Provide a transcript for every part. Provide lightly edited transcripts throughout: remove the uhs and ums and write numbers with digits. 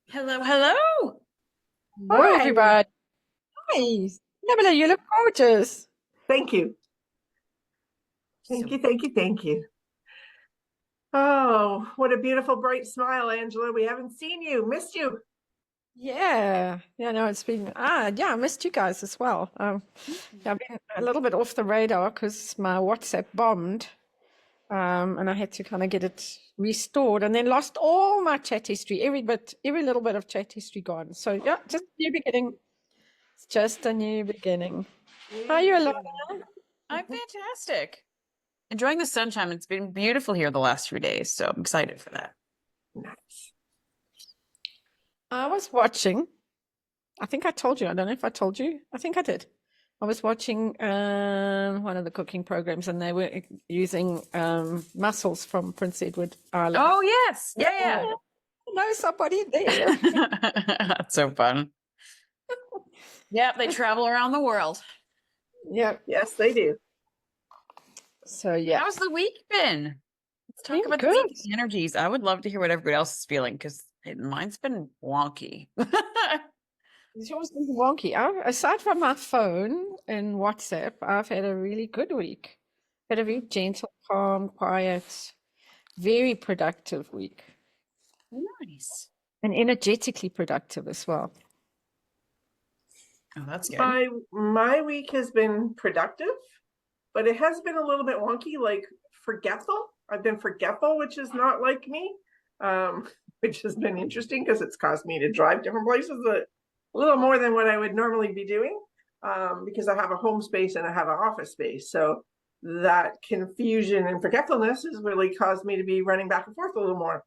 Hello, hello. Hello, Hi. everybody. Hi. Nebula, you look gorgeous. Thank you. Thank So you. Thank you. Thank you. Oh, what a beautiful, bright smile, Angela. We haven't seen you. Missed you. Yeah. Yeah, no, it's been, yeah, I missed you guys as well. Yeah, I've been a little bit off the radar because my WhatsApp bombed, and I had to kind of get it restored and then lost all my chat history, every little bit of chat history gone. So yeah, just a new beginning. It's just a new beginning. How are New you, beginning. Alanna? I'm fantastic. Enjoying the sunshine. It's been beautiful here the last few days, so I'm excited for that. Nice. I was watching. I think I told you. I don't know if I told you. I think I did. I was watching one of the cooking programs, and they were using mussels from Prince Edward Island. Oh, yes. Yeah, Oh, I know somebody there. yeah. That's so fun. Yeah, they travel around the world. Yeah. Yes, they do. So yeah, How's the week been? Let's been talk about the good. week energies. I would love to hear what everybody else is feeling because mine's been wonky. It's always been wonky. Aside from my phone and WhatsApp, I've had a really good week. Had a very gentle, calm, quiet, very productive week, Nice. and energetically productive as well. Oh, that's good. My week has been productive, but it has been a little bit wonky, like forgetful. I've been forgetful, which is not like me, which has been interesting because it's caused me to drive different places a little more than what I would normally be doing, because I have a home space and I have an office space. So that confusion and forgetfulness has really caused me to be running back and forth a little more.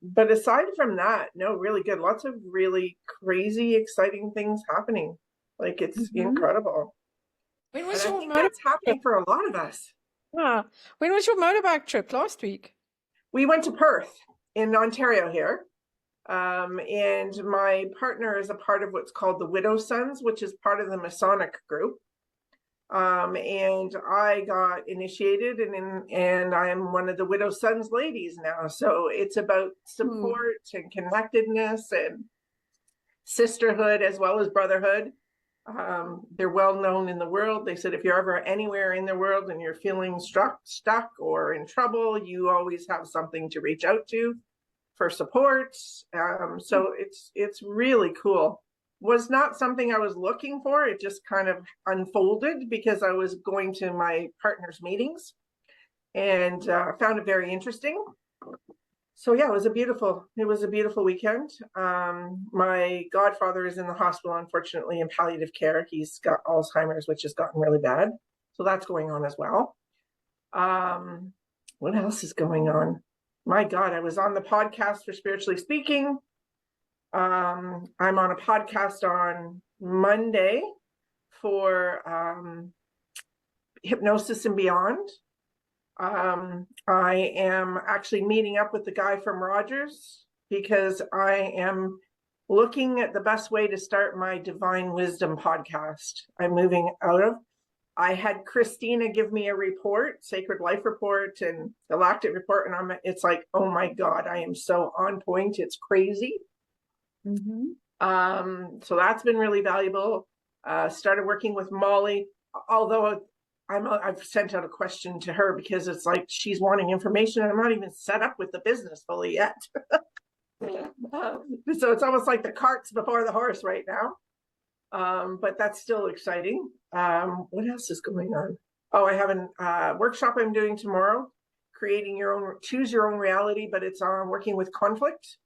But aside from that, no, really good. Lots of really crazy, exciting things happening. Like it's Mhm. incredible. When And was I your think motorbike that's trip? happening for a lot of us. When was your motorbike trip last week? We went to Perth in Ontario here. And my partner is a part of what's called the Widow Sons, which is part of the Masonic group. And I got initiated, and I am one of the Widow Sons ladies now. So it's about Ooh. support and connectedness and sisterhood as well as brotherhood. They're well known in the world. They said if you're ever anywhere in the world and you're feeling stuck or in trouble, you always have something to reach out to for support. So it's really cool. Was not something I was looking for. It just kind of unfolded because I was going to my partner's meetings and found it very interesting. So yeah, it was a beautiful weekend. My godfather is in the hospital, unfortunately, in palliative care. He's got Alzheimer's, which has gotten really bad. So that's going on as well. Um, what else is going on? My God, I was on the podcast for Spiritually Speaking. I'm on a podcast on Monday for Hypnosis and Beyond. I am actually meeting up with the guy from Rogers because I am looking at the best way to start my Divine Wisdom podcast. I'm moving out of. I had Christina give me a report, Sacred Life report and Galactic report, and it's like, oh my God, I am so on point. It's crazy. Mhm. So that's been really valuable. Started working with Molly, although I've sent out a question to her because it's like she's wanting information and I'm not even set up with the business fully yet. So it's almost like the cart's before the horse right now. But that's still exciting. What else is going on? Oh, I have a workshop I'm doing tomorrow, creating your own, choose your own reality, but it's on working with conflict,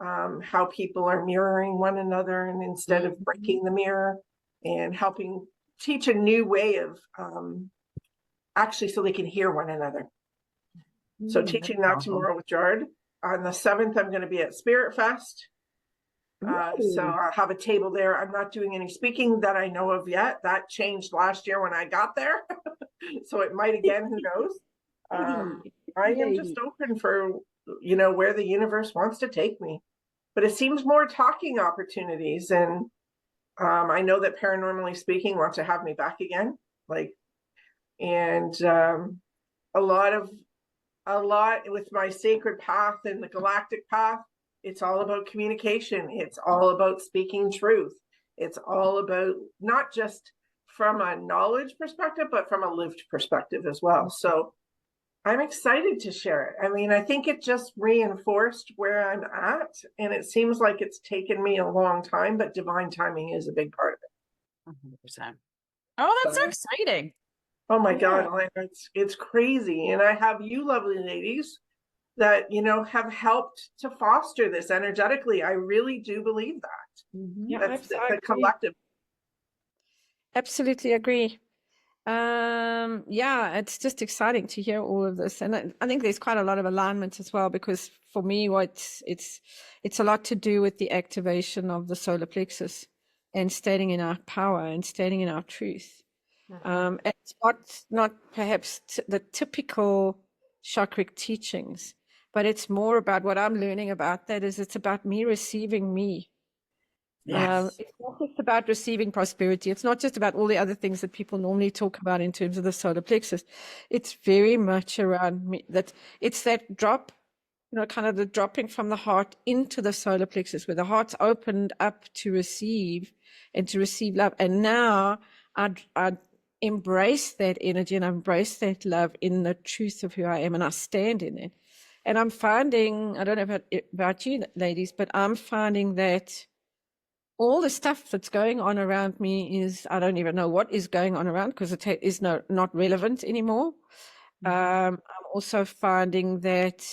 how people are mirroring one another and instead of breaking the mirror and helping teach a new way of actually so they can hear one another. So That's teaching that powerful. tomorrow with Jared. On the 7th, I'm going to be at Spirit Fest. So Ooh. I'll have a table there. I'm not doing any speaking that I know of yet. That changed last year when I got there. So it might again, who knows? I am just Lady. open for, where the universe wants to take me. But it seems more talking opportunities. And I know that Paranormally Speaking wants to have me back again. Like, and a lot of a lot with my sacred path and the galactic path. It's all about communication. It's all about speaking truth. It's all about not just from a knowledge perspective, but from a lived perspective as well. So I'm excited to share it. I mean, I think it just reinforced where I'm at, and it seems like it's taken me a long time, but divine timing is a big part of it. 100%. Oh, that's so So, exciting. oh my Yeah. God, Alanna, it's crazy. And I have you lovely ladies that, you know, have helped to foster this energetically. I really do believe that. Yeah, That's I the agree. collective. Absolutely agree. Yeah, it's just exciting to hear all of this, and I think there's quite a lot of alignment as well, because for me, it's a lot to do with the activation of the solar plexus and standing in our power and standing in our truth. It's not perhaps the typical chakric teachings, but it's more about what I'm learning about that is it's about me receiving me. Yes. It's not just about receiving prosperity. It's not just about all the other things that people normally talk about in terms of the solar plexus. It's very much around me, that it's that drop, you know, kind of the dropping from the heart into the solar plexus, where the heart's opened up to receive and to receive love. And now I embrace that energy and I embrace that love in the truth of who I am, and I stand in it. And I'm finding, I don't know about you ladies, but I'm finding that all the stuff that's going on around me is, I don't even know what is going on around, because it is not relevant anymore. I'm also finding that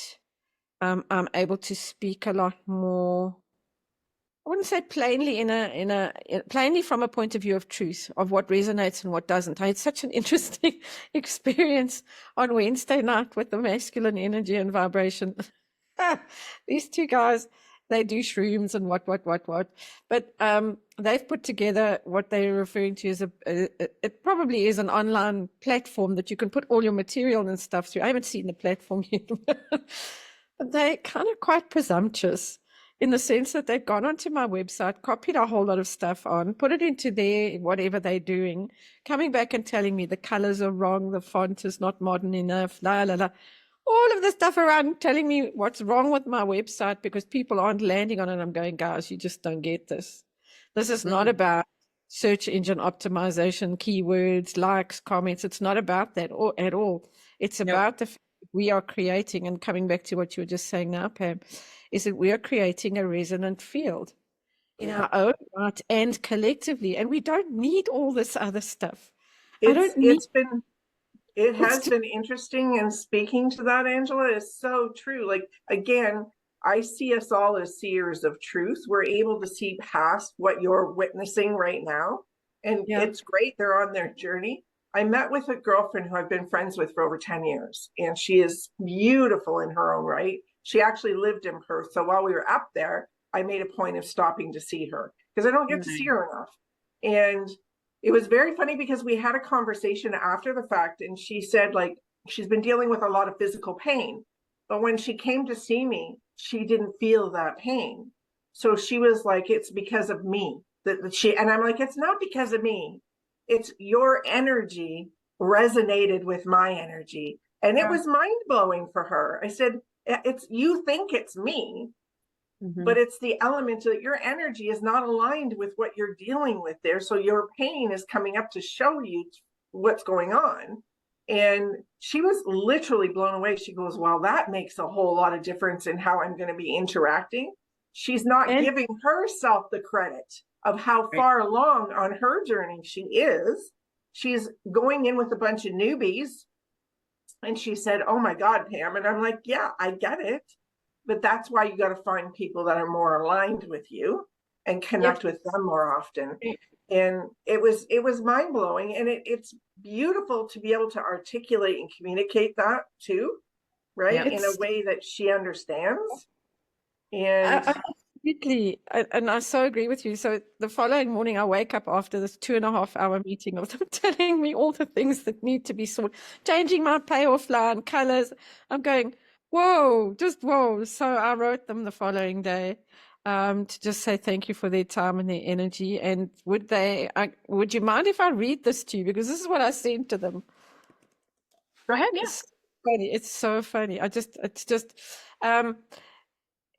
I'm able to speak a lot more. I wouldn't say plainly plainly from a point of view of truth, of what resonates and what doesn't. I had such an interesting experience on Wednesday night with the masculine energy and vibration. These two guys, they do shrooms and what. But they've put together what they're referring to as it probably is an online platform that you can put all your material and stuff through. I haven't seen the platform yet, but they're kind of quite presumptuous in the sense that they've gone onto my website, copied a whole lot of stuff on, put it into their whatever they're doing, coming back and telling me the colors are wrong, the font is not modern enough, la la la. All of the stuff around telling me what's wrong with my website because people aren't landing on it. I'm going, guys, you just don't get this. This is not about search engine optimization, keywords, likes, comments. It's not about that at all. It's about the fact that we are creating, and coming back to what you were just saying now, Pam, is that we are creating a resonant field in our own right and collectively, and we don't need all this other stuff. It has been interesting, and speaking to that, Angela, is so true. Like, again, I see us all as seers of truth. We're able to see past what you're witnessing right now. And it's great. They're on their journey. I met with a girlfriend who I've been friends with for over 10 years, and she is beautiful in her own right. She actually lived in Perth. So while we were up there, I made a point of stopping to see her because I don't get to see her enough. And it was very funny because we had a conversation after the fact, and she said, like, she's been dealing with a lot of physical pain, but when she came to see me, she didn't feel that pain. So she was like, it's because of me and I'm like, it's not because of me. It's your energy resonated with my energy. And it was mind blowing for her. I said, you think it's me, but it's the element that your energy is not aligned with what you're dealing with there. So your pain is coming up to show you what's going on. And she was literally blown away. She goes, well, that makes a whole lot of difference in how I'm going to be interacting. She's not giving herself the credit of how far along on her journey she is. She's going in with a bunch of newbies. And she said, oh my God, Pam. And I'm like, yeah, I get it. But that's why you got to find people that are more aligned with you and connect with them more often. And it was mind blowing, and it's beautiful to be able to articulate and communicate that too, right? In a way that she understands. And absolutely, and I so agree with you. So the following morning, I wake up after this 2.5-hour meeting of them telling me all the things that need to be sorted, changing my payoff line, colors. I'm going, whoa, just whoa. So I wrote them the following day to just say thank you for their time and their energy. And would you mind if I read this to you? Because this is what I sent to them. Go ahead, yes. funny. It's so funny. Um,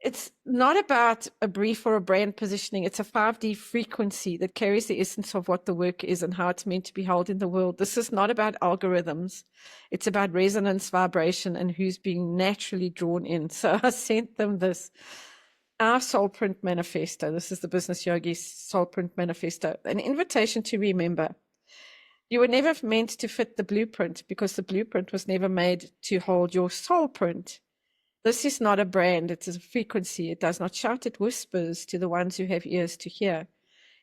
it's not about a brief or a brand positioning. It's a 5D frequency that carries the essence of what the work is and how it's meant to be held in the world. This is not about algorithms. It's about resonance, vibration, and who's being naturally drawn in. So I sent them this. Our Soul Print Manifesto. This is the Business Yogi's Soul Print Manifesto. An invitation to remember. You were never meant to fit the blueprint because the blueprint was never made to hold your soul print. This is not a brand, it is a frequency. It does not shout, it whispers to the ones who have ears to hear.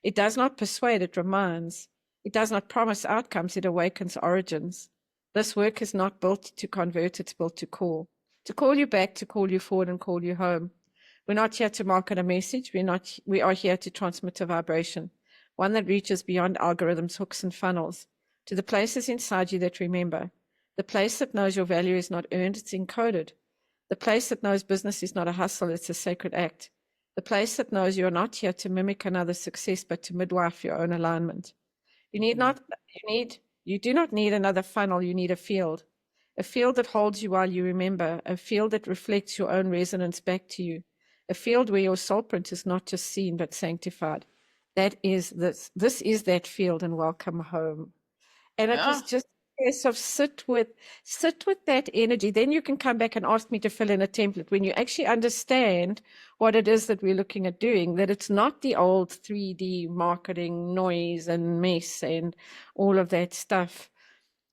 It does not persuade, it reminds. It does not promise outcomes, it awakens origins. This work is not built to convert, it's built to call you back, to call you forward and call you home. We're not here to market a message. We are here to transmit a vibration, one that reaches beyond algorithms, hooks, and funnels, to the places inside you that remember, the place that knows your value is not earned, it's encoded, the place that knows business is not a hustle, it's a sacred act, the place that knows you're not here to mimic another's success, but to midwife your own alignment. You do not need another funnel, you need a field that holds you while you remember, a field that reflects your own resonance back to you, a field where your soul print is not just seen, but sanctified. This is that field, and welcome home. And it was just a case of sit with that energy. Then you can come back and ask me to fill in a template when you actually understand what it is that we're looking at doing, that it's not the old 3D marketing noise and mess and all of that stuff.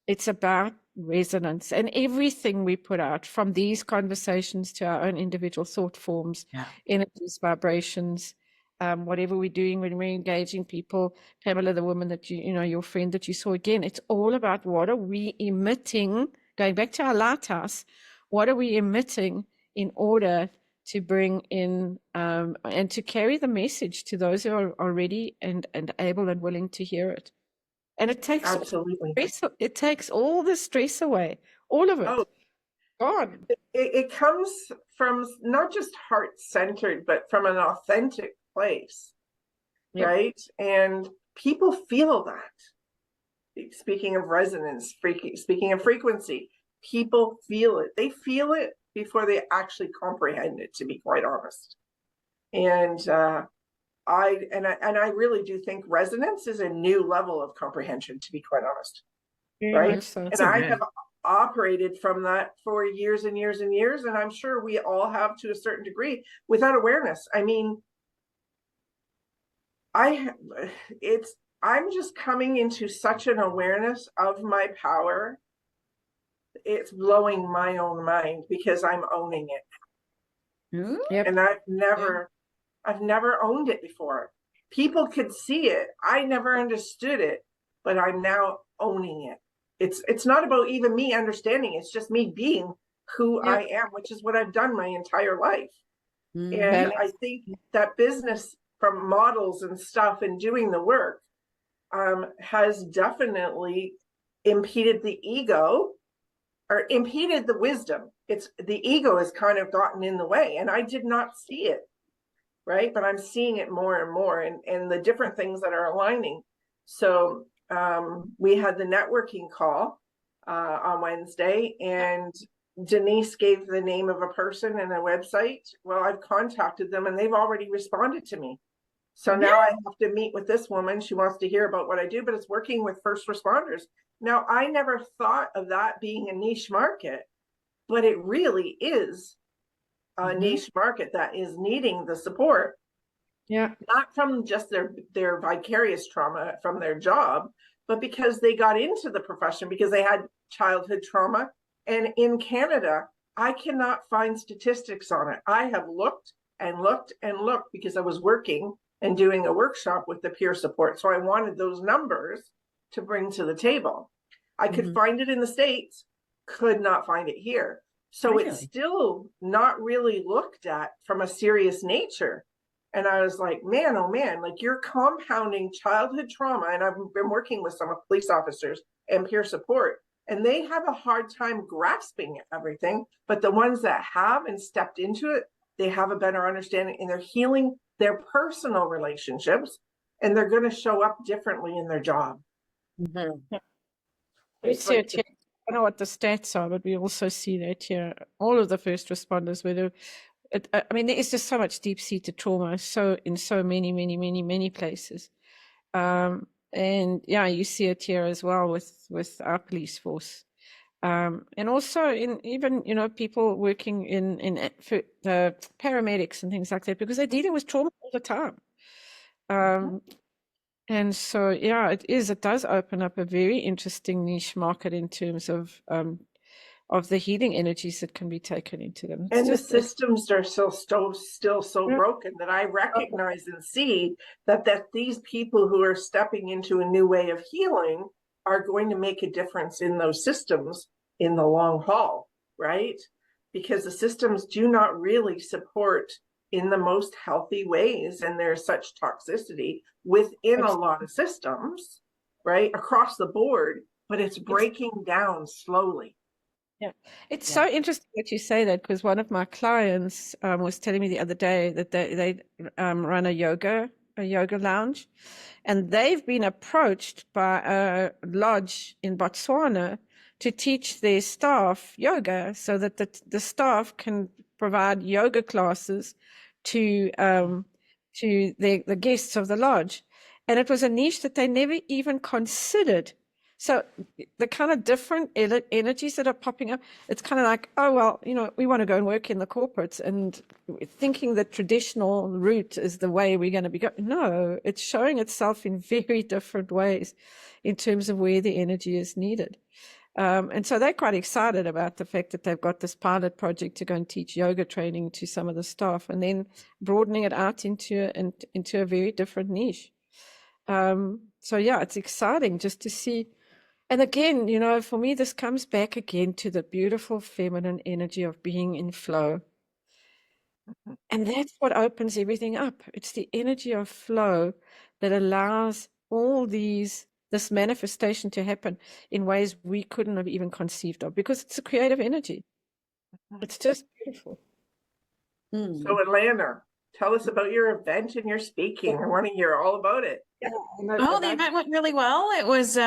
It's about resonance, and everything we put out, from these conversations to our own individual thought forms, energies, vibrations, whatever we're doing when we're engaging people. Pamela, the woman that your friend that you saw again, it's all about what are we emitting, going back to our lighthouse, what are we emitting in order to bring in and to carry the message to those who are ready and able and willing to hear it. And it takes Absolutely. it takes all the stress away, all of it. Oh, Gone. It comes from not just heart-centered, but from an authentic place, right? And people feel that. Speaking of resonance, speaking of frequency, people feel it. They feel it before they actually comprehend it, to be quite honest. And I really do think resonance is a new level of comprehension, to be quite honest. Right? So. And I have operated from that for years and years and years, and I'm sure we all have to a certain degree without awareness. I mean, I'm just coming into such an awareness of my power. It's blowing my own mind because I'm owning it. And I've never owned it before. People could see it. I never understood it, but I'm now owning it. It's not about even me understanding. It's just me being who I am, which is what I've done my entire life. And I think that business, from models and stuff and doing the work, has definitely impeded the ego, or impeded the wisdom. It's the ego has kind of gotten in the way, and I did not see it, right? But I'm seeing it more and more, and the different things that are aligning. So we had the networking call on Wednesday, and Denise gave the name of a person and a website. Well, I've contacted them and they've already responded to me. So now I have to meet with this woman. She wants to hear about what I do, but it's working with first responders. Now, I never thought of that being a niche market, but it really is a niche market that is needing the support. Not from just their vicarious trauma from their job, but because they got into the profession because they had childhood trauma. And in Canada, I cannot find statistics on it. I have looked and looked and looked because I was working and doing a workshop with the peer support. So I wanted those numbers to bring to the table. I could find it in the States, could not find it here. So it's still not really looked at from a serious nature. And I was like, man, oh man, like you're compounding childhood trauma. And I've been working with some police officers and peer support, and they have a hard time grasping everything. But the ones that have and stepped into it, they have a better understanding, and they're healing their personal relationships, and they're going to show up differently in their job. Research. don't know what the stats are, but we also see that here. All of the first responders, I mean, there is just so much deep-seated trauma, so in so many, many, many, many places. And yeah, you see it here as well with our police force. And also in even, people working for the paramedics and things like that, because they're dealing with trauma all the time. And so, yeah, it does open up a very interesting niche market in terms of the healing energies that can be taken into them. It's And the just, systems are still so Yeah. broken that I recognize and see that these people who are stepping into a new way of healing are going to make a difference in those systems in the long haul, right? Because the systems do not really support in the most healthy ways, and there's such toxicity within a lot of systems, right, across the board, but it's breaking down slowly. Yeah, it's so interesting that you say that, because one of my clients was telling me the other day that they run a yoga lounge, and they've been approached by a lodge in Botswana to teach their staff yoga, so that the staff can provide yoga classes to the guests of the lodge, and it was a niche that they never even considered. So the kind of different energies that are popping up, it's kind of like, oh, well, we want to go and work in the corporates, and thinking the traditional route is the way we're going to be going. No, it's showing itself in very different ways in terms of where the energy is needed. And so they're quite excited about the fact that they've got this pilot project to go and teach yoga training to some of the staff, and then broadening it out into a very different niche. So yeah, it's exciting just to see. And again, for me, this comes back again to the beautiful feminine energy of being in flow. And that's what opens everything up. It's the energy of flow that allows this manifestation to happen in ways we couldn't have even conceived of, because it's a creative energy. It's just beautiful. So, Alanna, tell us about your event and your speaking. I want to hear all about it. Yeah, Oh, the event went really well. It was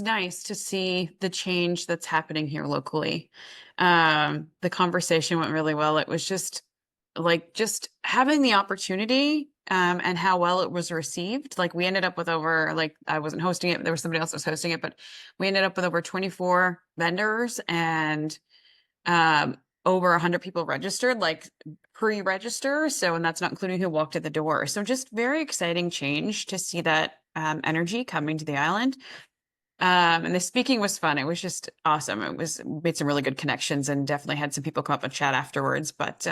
nice to see the change that's happening here locally. The conversation went really well. It was just having the opportunity, and how well it was received. Like, we ended up with I wasn't hosting it, there was somebody else that was hosting it, but we ended up with over 24 vendors, and over 100 people registered, like pre-register. So, and that's not including who walked at the door. So just very exciting change to see that energy coming to the island. And the speaking was fun. It was just awesome. Made some really good connections, and definitely had some people come up and chat afterwards. But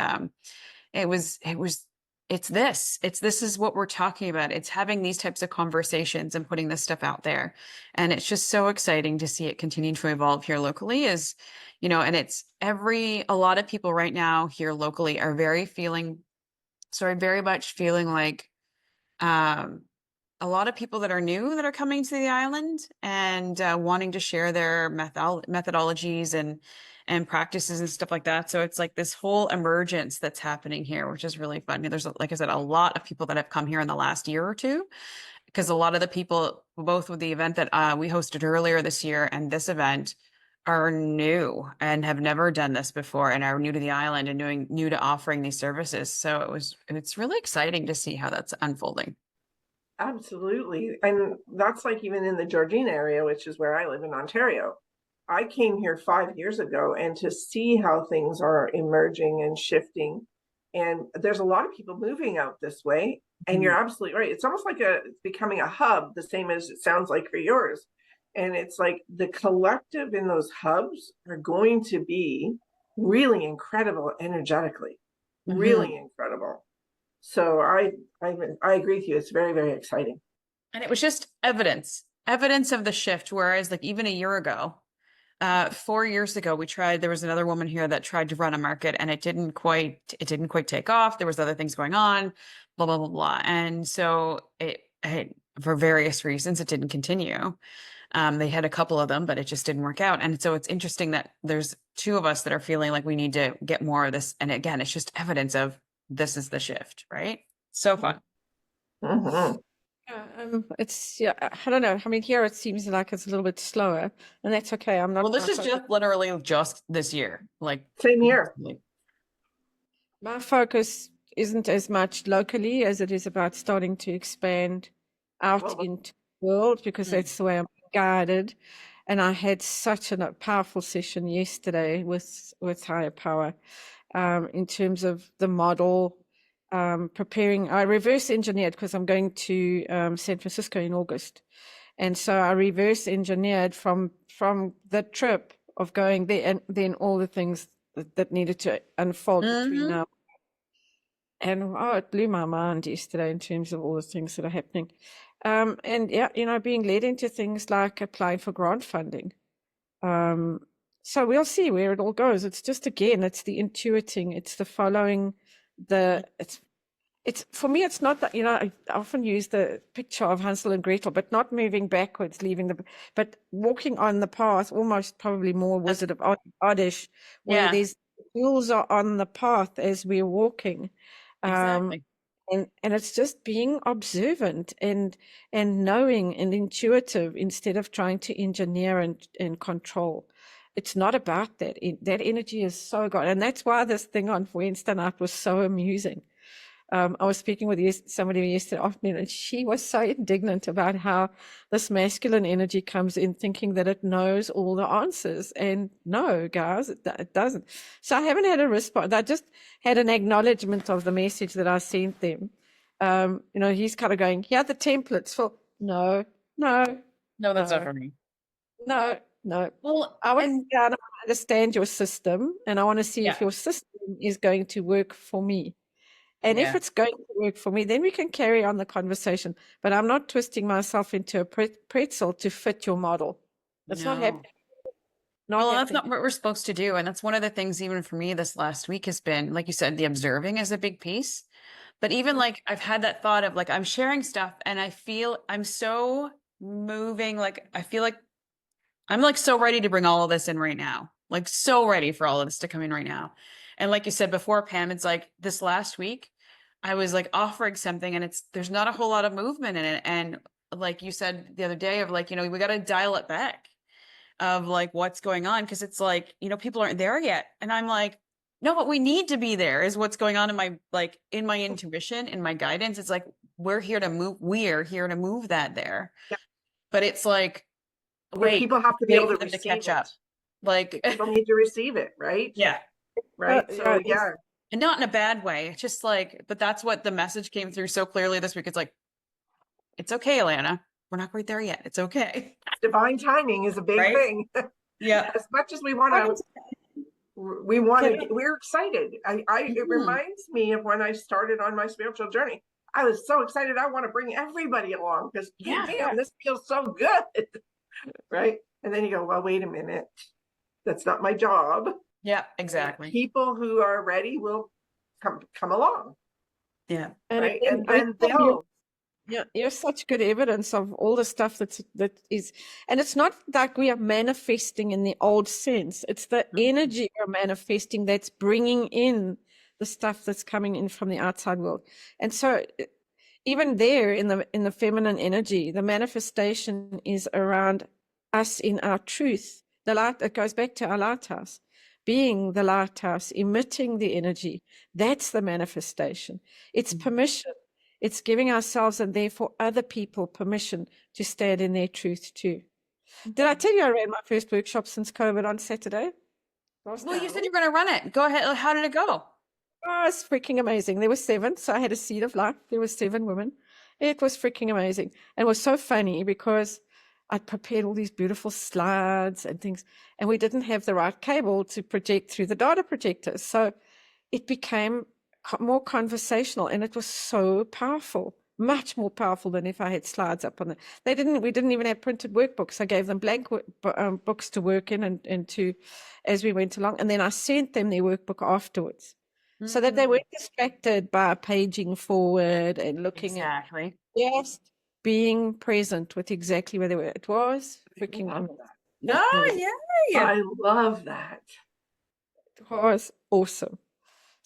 this is what we're talking about. It's having these types of conversations and putting this stuff out there. And it's just so exciting to see it continue to evolve here locally, and a lot of people right now here locally are very much feeling like, a lot of people that are new that are coming to the island, and wanting to share their methodologies and practices and stuff like that. So it's like this whole emergence that's happening here, which is really fun. There's, like I said, a lot of people that have come here in the last year or two, because a lot of the people, both with the event that we hosted earlier this year and this event, are new and have never done this before, and are new to the island and new to offering these services. So it's really exciting to see how that's unfolding. Absolutely. And that's like even in the Georgina area, which is where I live in Ontario. I came here 5 years ago, and to see how things are emerging and shifting. And there's a lot of people moving out this way. And you're absolutely right. It's almost like it's becoming a hub, the same as it sounds like for yours. And it's like the collective in those hubs are going to be really incredible energetically, really incredible. So I agree with you. It's very, very exciting. And it was just evidence of the shift. Whereas, like, even a year ago, 4 years ago, there was another woman here that tried to run a market, and it didn't quite take off. There was other things going on, blah, blah, blah, blah. And so for various reasons, it didn't continue. They had a couple of them, but it just didn't work out. And so it's interesting that there's two of us that are feeling like we need to get more of this. And again, it's just evidence of this is the shift, right? So fun. Mm-hmm. It's yeah, I don't know. I mean, here it seems like it's a little bit slower, and that's okay. I'm Well, not this is just literally just this year. Like, Same here. my focus isn't as much locally as it is about starting to expand out Well, into the world, because Mm. that's the way I'm guided. And I had such a powerful session yesterday with higher power, in terms of the model, preparing. I reverse engineered because I'm going to San Francisco in August, and so I reverse engineered from the trip of going there, and then all the things that needed to unfold between Mhm. now. And oh, it blew my mind yesterday in terms of all the things that are happening. And yeah, being led into things like applying for grant funding. So we'll see where it all goes. It's just, again, it's the intuiting, it's the following, it's for me, it's not that, I often use the picture of Hansel and Gretel, but not moving backwards, but walking on the path, almost probably more That's- Wizard of Oddish, where Yeah, there's tools are on the path as we're walking. Um, exactly. and it's just being observant and knowing and intuitive instead of trying to engineer and control. It's not about that. That energy is so good. And that's why this thing on Wednesday night was so amusing. I was speaking with somebody yesterday afternoon, and she was so indignant about how this masculine energy comes in thinking that it knows all the answers. And no, guys, it doesn't. So I haven't had a response. I just had an acknowledgement of the message that I sent them. He's kind of going, here are the templates for, no, no, No, that's not no, for me. no, no. Well, I want to and understand your system, and I want to see yeah, if your system is going to work for me. And if yeah. it's going to work for me, then we can carry on the conversation. But I'm not twisting myself into a pretzel to fit your model. That's not No. happening. Not Well, and that's happening. not what we're supposed to do. And that's one of the things, even for me, this last week has been, like you said, the observing is a big piece. But even like I've had that thought of like I'm sharing stuff and I feel I'm so moving. Like I feel like I'm like so ready to bring all of this in right now. Like so ready for all of this to come in right now. And like you said before, Pam, it's like this last week, I was like offering something and there's not a whole lot of movement in it. And like you said the other day of like, we got to dial it back of like what's going on. Cause it's like, people aren't there yet. And I'm like, no, but we need to be there is what's going on in my intuition, in my guidance. It's like, we're here to move that there. yeah, But it's like, but wait, people have to be waiting able for to them to receive catch it. up. Like, People need to receive it, right? yeah. Right. Yeah, So yeah, And not in a bad way. It's just like, but that's what the message came through so clearly this week. It's like, it's okay, Alanna. We're not quite there yet. It's okay. divine timing is a big Right? thing. Yeah. As much as we want to, we're excited. It Mhm. reminds me of when I started on my spiritual journey. I was so excited. I want to bring everybody along because Yeah. damn, this feels so good. Right. And then you go, well, wait a minute. That's not my job. Yeah, exactly. People who are ready will come along. Yeah. and Right. again, And then they'll you're such good evidence of all the stuff that is, and it's not like we are manifesting in the old sense. It's the energy we're manifesting that's bringing in the stuff that's coming in from the outside world. And so, even there in the feminine energy, the manifestation is around us in our truth. The light, it goes back to our lighthouse, being the lighthouse, emitting the energy. That's the manifestation. It's permission. It's giving ourselves and therefore other people permission to stand in their truth too. Did I tell you I ran my first workshop since COVID on Saturday? Well, you said you're going to run it. Go ahead. How did it go? Oh, it's freaking amazing. There were 7, so I had a seed of life. There were 7 women. It was freaking amazing. And it was so funny because I'd prepared all these beautiful slides and things, and we didn't have the right cable to project through the data projector. So it became more conversational, and it was so powerful, much more powerful than if I had slides up on it. We didn't even have printed workbooks. I gave them blank books to work in and to, as we went along. And then I sent them their workbook afterwards so that they weren't distracted by paging forward and looking at Exactly. just being present with exactly where they were. It was freaking Oh, amazing. yeah. I love that. It was awesome.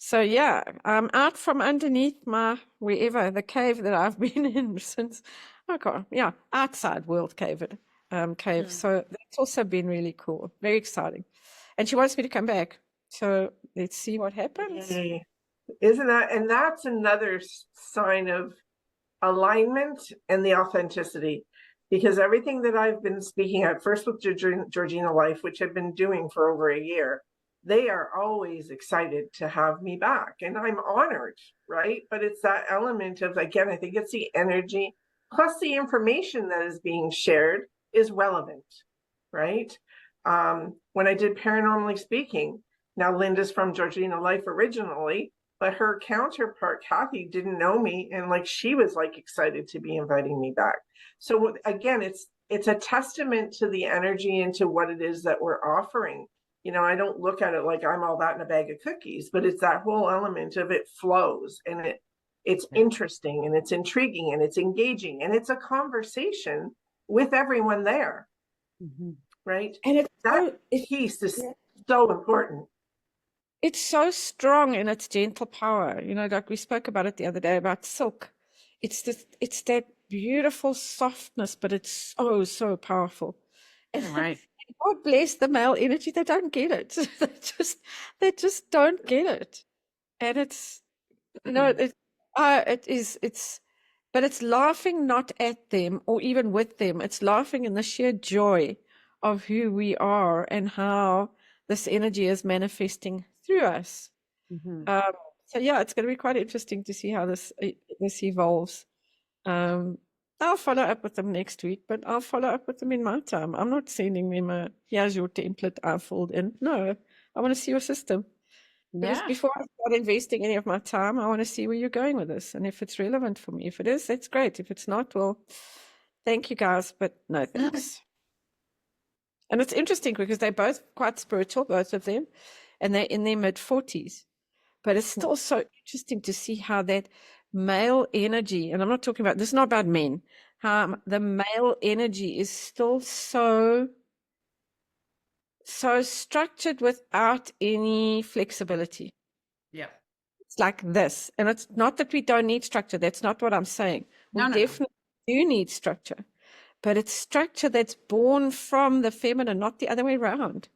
So yeah, I'm out from underneath the cave that I've been in since, outside world cave. So that's also been really cool, very exciting. And she wants me to come back. So let's see what happens. Yay. Isn't that, and that's another sign of alignment and the authenticity, because everything that I've been speaking at first with Georgina Life, which I've been doing for over a year, they are always excited to have me back, and I'm honored, right? But it's that element of, again, I think it's the energy plus the information that is being shared is relevant, right? When I did Paranormally Speaking, now Linda's from Georgina Life originally, but her counterpart Kathy didn't know me, and like she was like excited to be inviting me back. So again, it's a testament to the energy and to what it is that we're offering. You know, I don't look at it like I'm all that in a bag of cookies, but it's that whole element of it flows, and it's interesting and it's intriguing and it's engaging and it's a conversation with everyone there. Right? And that piece is so important. It's so strong in its gentle power. You know, like we spoke about it the other day about silk. It's that beautiful softness, but it's so powerful. Right. God bless the male energy. They don't get it. they just don't get it. And it's, you know, but it's laughing not at them or even with them. It's laughing in the sheer joy of who we are and how this energy is manifesting through us. So yeah, it's going to be quite interesting to see how this evolves. I'll follow up with them next week, but I'll follow up with them in my time. I'm not sending them here's your template I filled in. No, I want to see your system. Because before I start investing any of my time, I want to see where you're going with this and if it's relevant for me. If it is, that's great. If it's not, well, thank you guys, but no thanks. And it's interesting because they're both quite spiritual, both of them, and they're in their mid-40s. But it's still so interesting to see how that male energy, and I'm not talking about, this is not about men, how the male energy is still so structured without any flexibility. Yeah. It's like this. And it's not that we don't need structure. That's not what I'm saying. We definitely do need structure. But it's structure that's born from the feminine, not the other way around.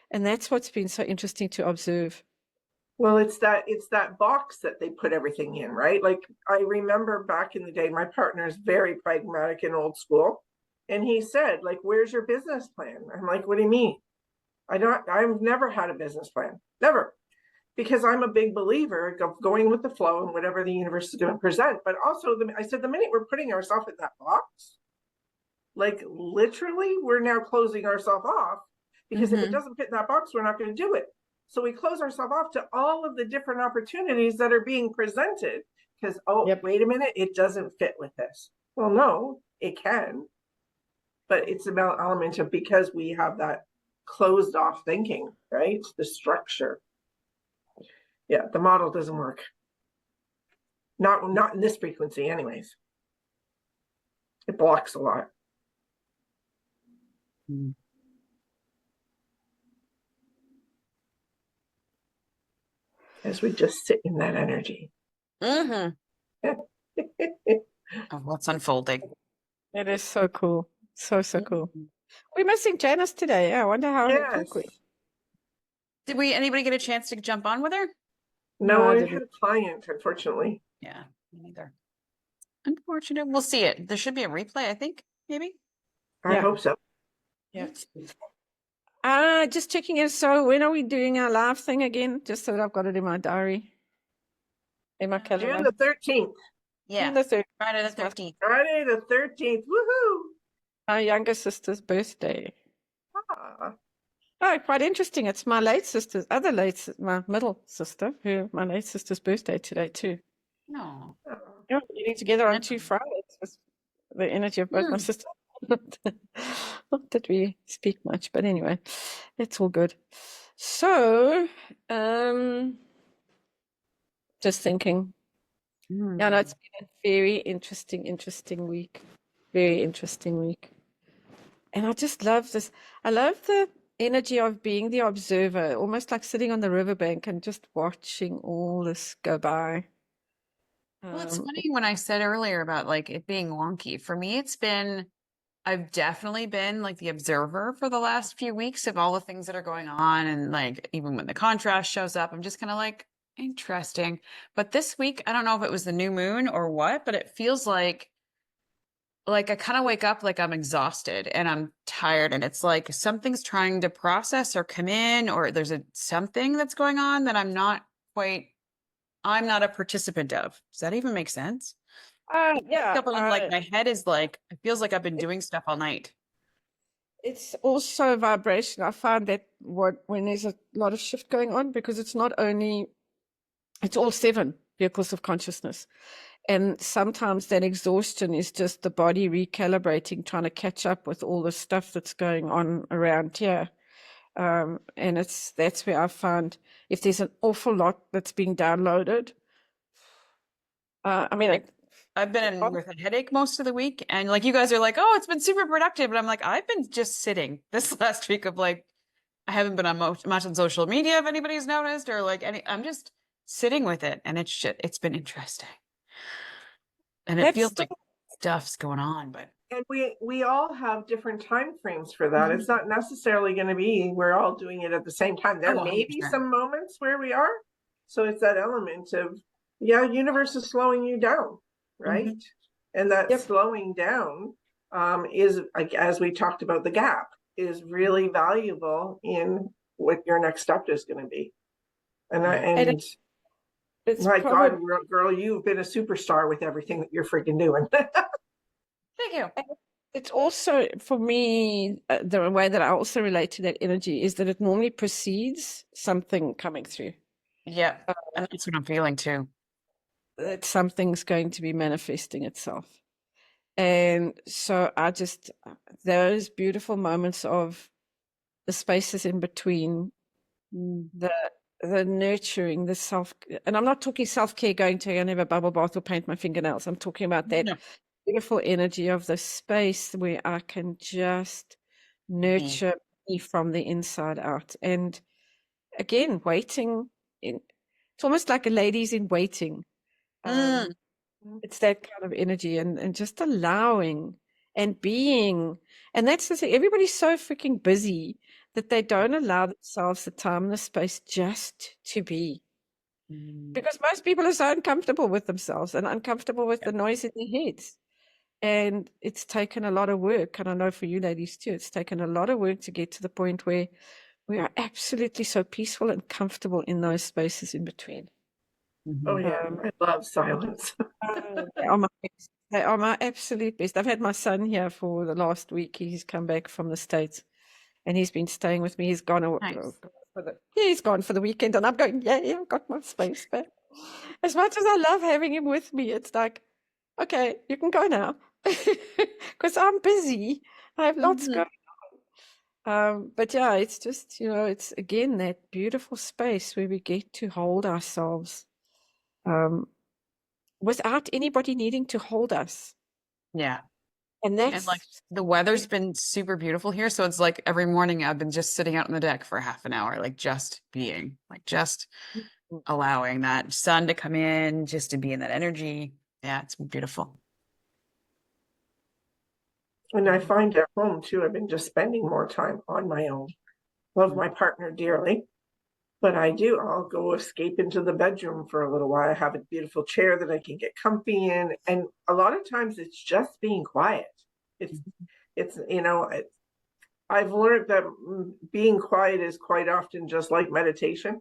And that's what's been so interesting to observe. Well, it's that box that they put everything in, right? Like I remember back in the day, my partner is very pragmatic and old school. And he said, like, where's your business plan? I'm like, what do you mean? I've never had a business plan. Never. Because I'm a big believer of going with the flow and whatever the universe is going to present. But also, I said, the minute we're putting ourselves in that box, like literally, we're now closing ourselves off, because if it doesn't fit in that box, we're not going to do it. So we close ourselves off to all of the different opportunities that are being presented because, wait a minute, it doesn't fit with this. Well, no, it can. But it's about element of, because we have that closed off thinking, right? The structure. Yeah, the model doesn't work. Not in this frequency anyways. It blocks a lot. As we just sit in that energy. Of what's unfolding. It is so cool. So cool. We're missing Janice today. I wonder how her talk went. Did anybody get a chance to jump on with her? No, I had a client, unfortunately. Yeah, me neither. Unfortunate. We'll see it. There should be a replay, I think, maybe. I hope so. Yeah. Just checking in. So when are we doing our live thing again? Just so that I've got it in my diary. In my calendar. June the 13th. Yeah. Friday the 13th. Friday the 13th. Woohoo! My younger sister's birthday. Ah. Oh, quite interesting. It's my my middle sister, my late sister's birthday today too. No. Yeah, getting together on 2 Fridays with the energy of both my sisters. Not that we speak much, but anyway, it's all good. So, just thinking. Yeah, no, it's been a very interesting week. Very interesting week. And I just love this. I love energy of being the observer, almost like sitting on the riverbank and just watching all this go by. Well, it's funny when I said earlier about like it being wonky. For me, I've definitely been like the observer for the last few weeks of all the things that are going on. And like, even when the contrast shows up, I'm just kind of like, interesting. But this week, I don't know if it was the new moon or what, but it feels like I kind of wake up like I'm exhausted and I'm tired. And it's like something's trying to process or come in, or there's something that's going on that I'm not a participant of. Does that even make sense? Yeah, Up and I'm like, my head is like, it feels like I've been doing stuff all night. it's also vibration. I find that when there's a lot of shift going on, because it's not only, it's all 7 vehicles of consciousness. And sometimes that exhaustion is just the body recalibrating, trying to catch up with all the stuff that's going on around here. And that's where I find if there's an awful lot that's being downloaded. I mean, I've been in with a headache most of the week, and like you guys are like, oh, it's been super productive, and I'm like, I've been just sitting this last week of like, I haven't been on much on social media if anybody's noticed, or like I'm just sitting with it, and it's been interesting, and it feels that's like stuff's going on, but And we all have different time frames for that. Mhm. It's not necessarily going to be we're all doing it at the same time. There Oh, may be 100%. some moments where we are. So it's that element of, yeah, universe is slowing you down, right? Mhm. And that Yep. slowing down is, like, as we talked about, the gap is really valuable in what your next step is going to be. And Yeah. and It's my God, probably girl, you've been a superstar with everything that you're freaking doing. Thank you. it's also for me the way that I also relate to that energy is that it normally precedes something coming through. Yeah, and that's what I'm feeling too. That something's going to be manifesting itself. And so I just, those beautiful moments of the spaces in between, Mm. the nurturing, the self, and I'm not talking self-care, going to have a bubble bath or paint my fingernails. I'm talking about that No, beautiful energy of the space where I can just be. nurture me from the inside out. And again, waiting in, it's almost like a ladies in waiting. Mm. It's that kind of energy and just allowing and being. And that's the thing. Everybody's so freaking busy that they don't allow themselves the time and the space just to be. Mm. Because most people are so uncomfortable with themselves and uncomfortable with Yeah. the noise in their heads. And it's taken a lot of work. And I know for you ladies too, it's taken a lot of work to get to the point where we are absolutely so peaceful and comfortable in those spaces in between. Oh Mhm. yeah, I love silence. They are my best. They are my absolute best. I've had my son here for the last week. He's come back from the States and he's been staying with me. He's gone Nice. he's gone for the weekend and I'm going, yeah, I've got my space back. As much as I love having him with me, it's like, okay, you can go now. Because I'm busy. I have lots Mhm. going. But yeah, it's just, it's again that beautiful space where we get to hold ourselves without anybody needing to hold us. Yeah. And And like that's the weather's been super beautiful here. So it's like every morning I've been just sitting out on the deck for half an hour, like just being, like just allowing that sun to come in, just to be in that energy. Yeah, it's been beautiful. And I find at home too, I've been just spending more time on my own. Love my partner dearly, but I'll go escape into the bedroom for a little while. I have a beautiful chair that I can get comfy in. And a lot of times it's just being quiet. It's, it's, I've learned that being quiet is quite often just like meditation,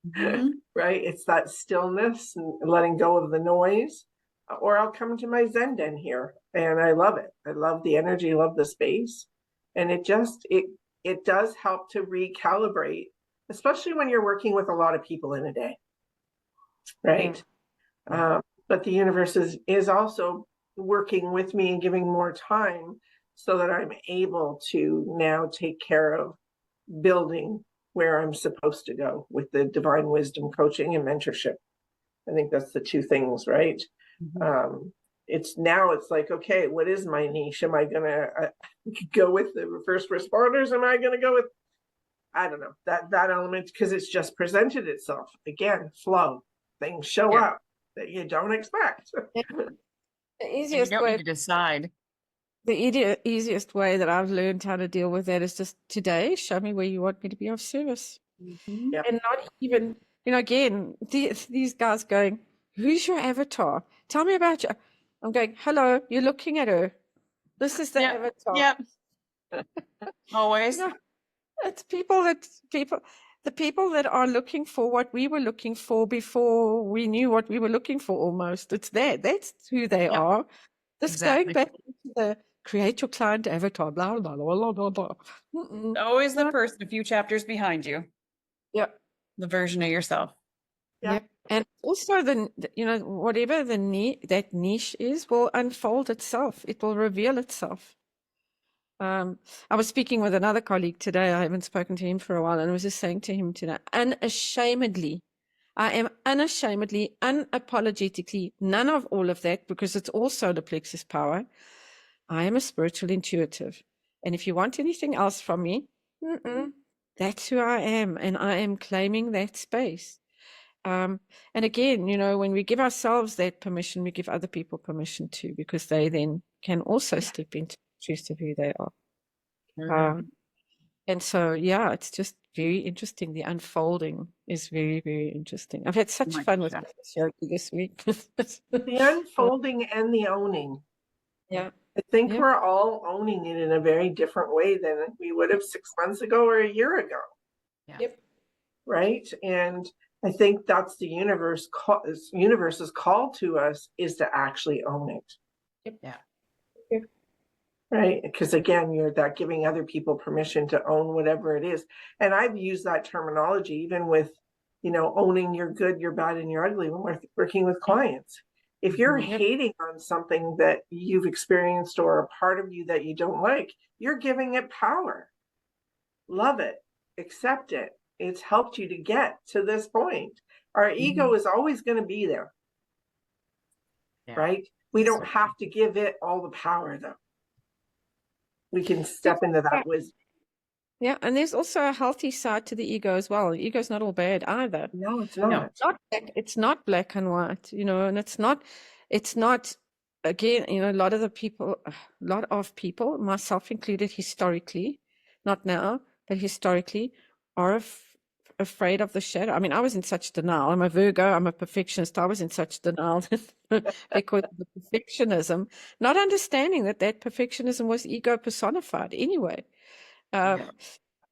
Mhm. right? It's that stillness and letting go of the noise. Or I'll come to my Zen den here and I love it. I love the energy, love the space. And it does help to recalibrate, especially when you're working with a lot of people in a day, yeah. right? But the universe is also working with me and giving more time so that I'm able to now take care of building where I'm supposed to go with the divine wisdom coaching and mentorship. I think that's the two things, right? Mhm. Um, it's like, okay, what is my niche? Am I gonna go with the first responders? Am I gonna go with I don't know, that element, because it's just presented itself. Again, flow. Things show Yeah. up that you don't expect. The And you easiest don't need way to decide. easiest way that I've learned how to deal with that is just today, show me where you want me to be of service. Mhm. Yeah. And not even, again, these guys going, who's your avatar? Tell me about you. I'm going, hello, you're looking at her. This is the Yep. avatar. Yep. Always. It's the people that are looking for what we were looking for before we knew what we were looking for almost. It's that. That's who they Yep. are. This going Exactly. back into the create your client avatar, blah, blah, blah, blah, blah, blah. Always the Not- person a few chapters behind you, Yeah. the version of yourself. Yeah. Yep. And also whatever that niche is will unfold itself. It will reveal itself. I was speaking with another colleague today. I haven't spoken to him for a while, and I was just saying to him today, unashamedly, I am unashamedly, unapologetically, none of all of that, because it's all solar plexus power. I am a spiritual intuitive. And if you want anything else from me, that's who I am. And I am claiming that space. And again, when we give ourselves that permission, we give other people permission too, because they then can also step into the truth of who they are. Mhm. And so, yeah, it's just very interesting. The unfolding is very, very interesting. I've had such My fun with gosh. this yoga this week. The unfolding and the owning. Yeah. I think Yeah. we're all owning it in a very different way than we would have 6 months ago or a year ago. Yeah. Yep. Right. And I think that's the universe's call to us, is to actually own it. Yep. Yeah. Yep. Right. Because again, you're that giving other people permission to own whatever it is. And I've used that terminology even with, owning your good, your bad, and your ugly when we're working with clients. If you're Mhm. Yep. hating on something that you've experienced or a part of you that you don't like, you're giving it power. Love it, accept it. It's helped you to get to this point. Our ego is always going to be there, Yeah. right? We don't have to give it all the power, though. We can step into that wisdom. Yeah, and there's also a healthy side to the ego as well. The ego's not all bad either. No, it's No. not. It's not black and white, and it's not again, a lot of people, myself included, historically, not now, but historically, are afraid of the shadow. I mean, I was in such denial. I'm a Virgo, I'm a perfectionist. I was in such denial because of the perfectionism, not understanding that perfectionism was ego personified anyway. That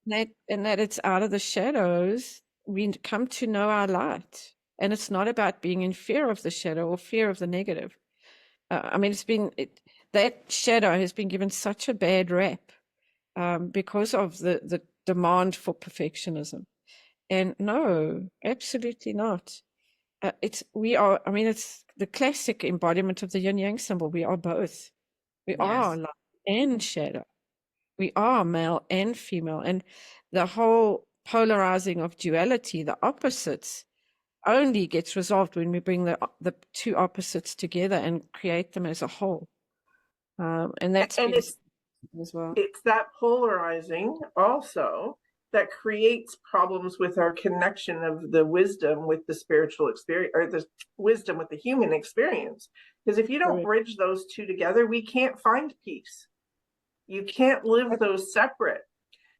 it's out of the shadows we come to know our light, and it's not about being in fear of the shadow or fear of the negative. I mean, that shadow has been given such a bad rap because of the demand for perfectionism. And no, absolutely not. It's the classic embodiment of the yin yang symbol. We are both. We are Yes. light and shadow. We are male and female. And the whole polarizing of duality, the opposites, only gets resolved when we bring the two opposites together and create them as a whole. And that's And been it's as well. that polarizing also that creates problems with our connection of the wisdom with the spiritual experience, or the wisdom with the human experience. Because if you don't bridge those two together, we can't find peace. You can't live those separate.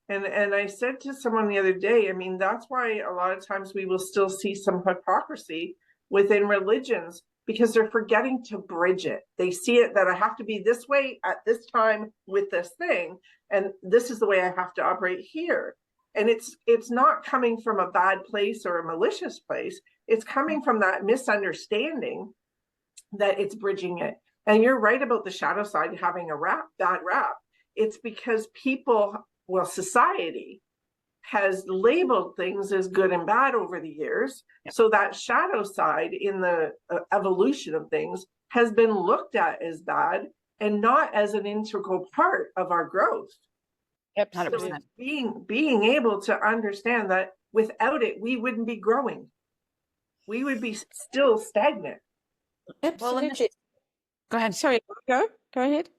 And I said to someone the other day, I mean, that's why a lot of times we will still see some hypocrisy within religions, because they're forgetting to bridge it. They see it that I have to be this way at this time with this thing, and this is the way I have to operate here. And it's not coming from a bad place or a malicious place. It's coming from that misunderstanding that it's bridging it. And you're right about the shadow side having a bad rap. It's because society has labeled things as good and bad over the years. So that shadow side in the evolution of things has been looked at as bad and not as an integral part of our growth. Absolutely. So it's being able to understand that without it, we wouldn't be growing. We would be still stagnant. Absolutely. Go ahead. Sorry, go ahead.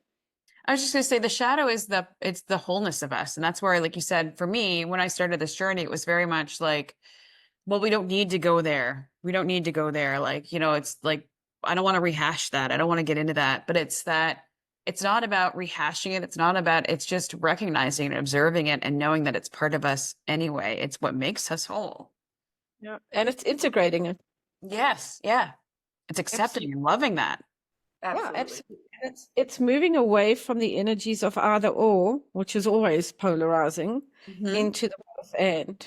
I was just gonna say the shadow is it's the wholeness of us. And that's where, like you said, for me, when I started this journey, it was very much like, well, we don't need to go there. We don't need to go there. Like, it's like, I don't want to rehash that. I don't want to get into that. But it's not about rehashing it. It's just recognizing and observing it and knowing that it's part of us anyway. It's what makes us whole. Yeah. And it's integrating it. Yes. Yeah. It's accepting and loving that. Absolutely. Yeah, absolutely. It's moving away from the energies of either or, which is always polarizing, into the both and.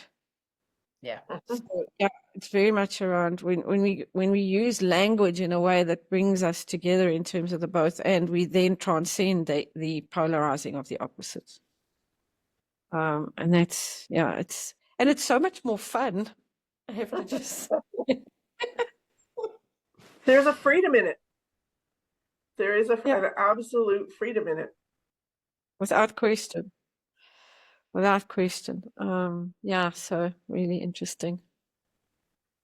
Yeah. So, yeah, it's very much around when we use language in a way that brings us together in terms of the both and, we then transcend the polarizing of the opposites. And that's it's so much more fun. I have to just There's a freedom in it. There is an absolute freedom in it. without question. Without question. Yeah, so really interesting.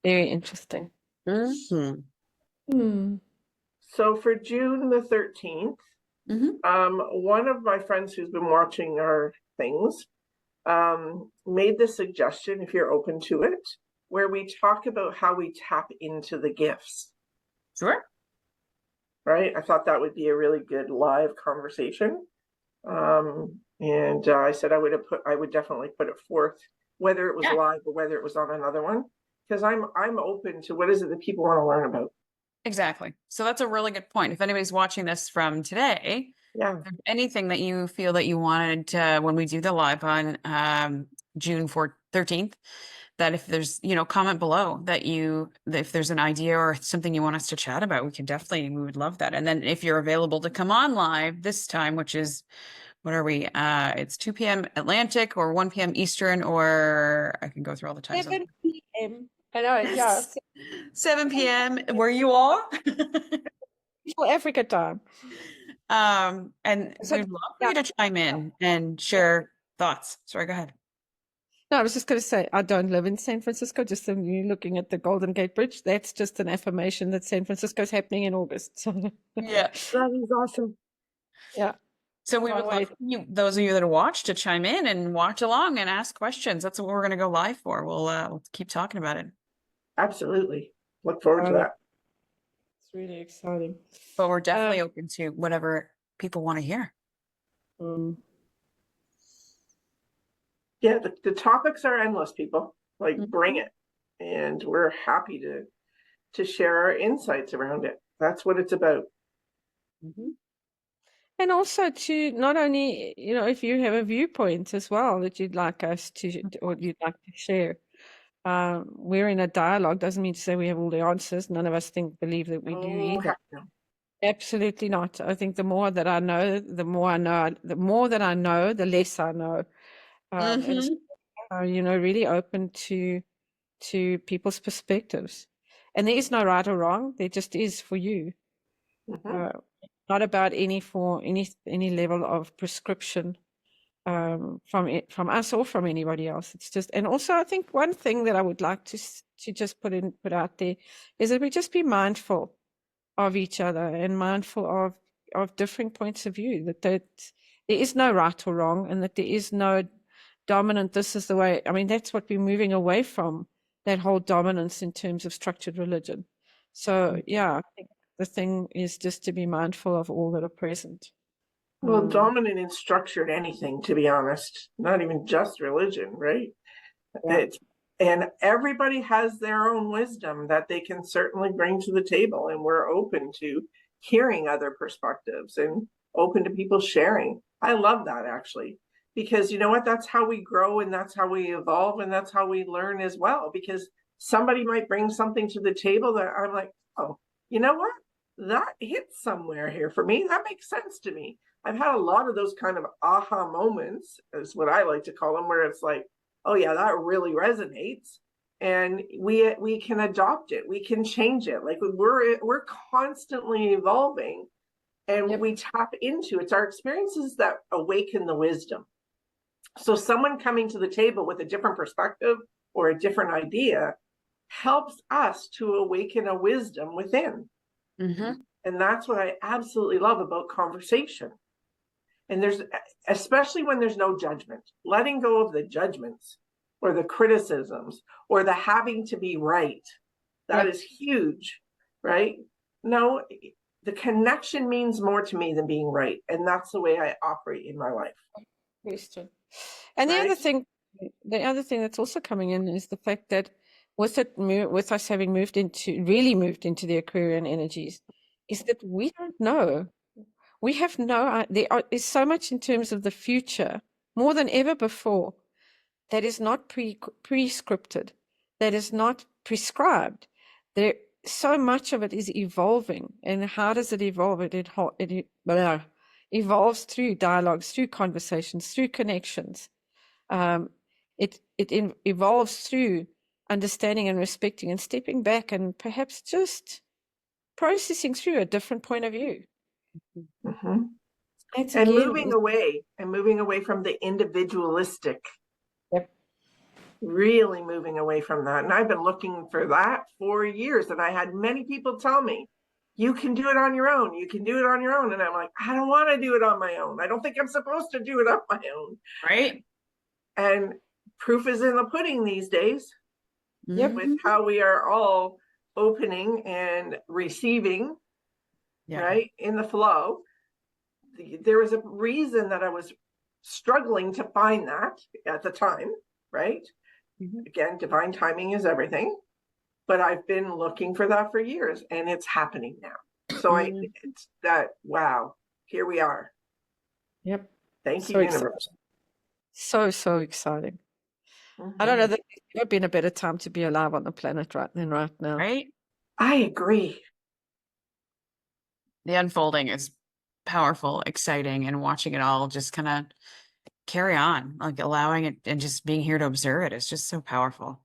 Very interesting. So for June the 13th, one of my friends who's been watching our things made the suggestion, if you're open to it, where we talk about how we tap into the gifts. Sure. Right? I thought that would be a really good live conversation. And I said I would definitely put it forth, whether it was live or whether it was on another one, because I'm open to what is it that people want to learn about. Exactly. So that's a really good point. If anybody's watching this from today, Yeah, anything that you feel that you wanted to, when we do the live on June 13th, that if there's, comment below that if there's an idea or something you want us to chat about, we would love that. And then if you're available to come on live this time, which is, what are we? It's 2 p.m. Atlantic or 1 p.m. Eastern, or I can go through all the times. 7 p.m. I know, yeah. 7 p.m. Where you are? Central Africa time. And we'd love for you to chime in and share thoughts. Sorry, go ahead. No, I was just going to say, I don't live in San Francisco, just you looking at the Golden Gate Bridge. That's just an affirmation that San Francisco is happening in August. So. Yeah. that is awesome. Yeah. So we would love those of you that are watched to chime in and watch along and ask questions. That's what we're going to go live for. We'll keep talking about it. Absolutely. Look forward to that. It's really exciting. But we're definitely open to whatever people want to hear. Yeah, the topics are endless, people. Like, bring it. And we're happy to share our insights around it. That's what it's about. And also to not only, if you have a viewpoint as well that you'd like us to, or you'd like to share. We're in a dialogue, doesn't mean to say we have all the answers. None of us believe that we do either. No. Absolutely not. I think the more that I know, the more that I know, the less I know. And so, really open to people's perspectives. And there is no right or wrong. There just is for you. Not about any level of prescription from us or from anybody else. It's just, and also I think one thing that I would like to just put out there is that we just be mindful of each other and mindful of different points of view, that there is no right or wrong, and that there is no dominant, this is the way. I mean, that's what we're moving away from, that whole dominance in terms of structured religion. So I think the thing is just to be mindful of all that are present. Well, dominant in structured anything, to be honest, not even just religion, right? And everybody has their own wisdom that they can certainly bring to the table. And we're open to hearing other perspectives and open to people sharing. I love that, actually, because you know what? That's how we grow, and that's how we evolve, and that's how we learn as well. Because somebody might bring something to the table that I'm like, oh, you know what? That hits somewhere here for me. That makes sense to me. I've had a lot of those kind of aha moments, is what I like to call them, where it's like, oh yeah, that really resonates, and we can adopt it, we can change it. Like we're constantly evolving, and we tap into it's our experiences that awaken the wisdom. So someone coming to the table with a different perspective or a different idea helps us to awaken a wisdom within. And that's what I absolutely love about conversation. And there's, especially when there's no judgment, letting go of the judgments or the criticisms or the having to be right. That is huge, right? No, the connection means more to me than being right. And that's the way I operate in my life. Question. And Right? the other thing that's also coming in is the fact that with us having moved into the Aquarian energies, is that we don't know. We have there is so much in terms of the future, more than ever before, that is not prescripted, that is not prescribed. There, so much of it is evolving. And how does it evolve? It evolves through dialogues, through conversations, through connections. It evolves through understanding and respecting and stepping back and perhaps just processing through a different point of view. Mm-hmm. That's And again, moving away from the individualistic. Yep. Really moving away from that. And I've been looking for that for years. And I had many people tell me, you can do it on your own. You can do it on your own. And I'm like, I don't want to do it on my own. I don't think I'm supposed to do it on my own. Right. And proof is in the pudding these days. Yep. With how we are all opening and receiving, right, in the flow. There was a reason that I was struggling to find that at the time, right? Again, divine timing is everything, but I've been looking for that for years, and it's happening now. So it's that, wow, here we are. Yep. Thank you, universe. So exciting. I don't know that there's ever been a better time to be alive on the planet right now. Right? I agree. The unfolding is powerful, exciting, and watching it all just kind of carry on, like allowing it and just being here to observe it is just so powerful.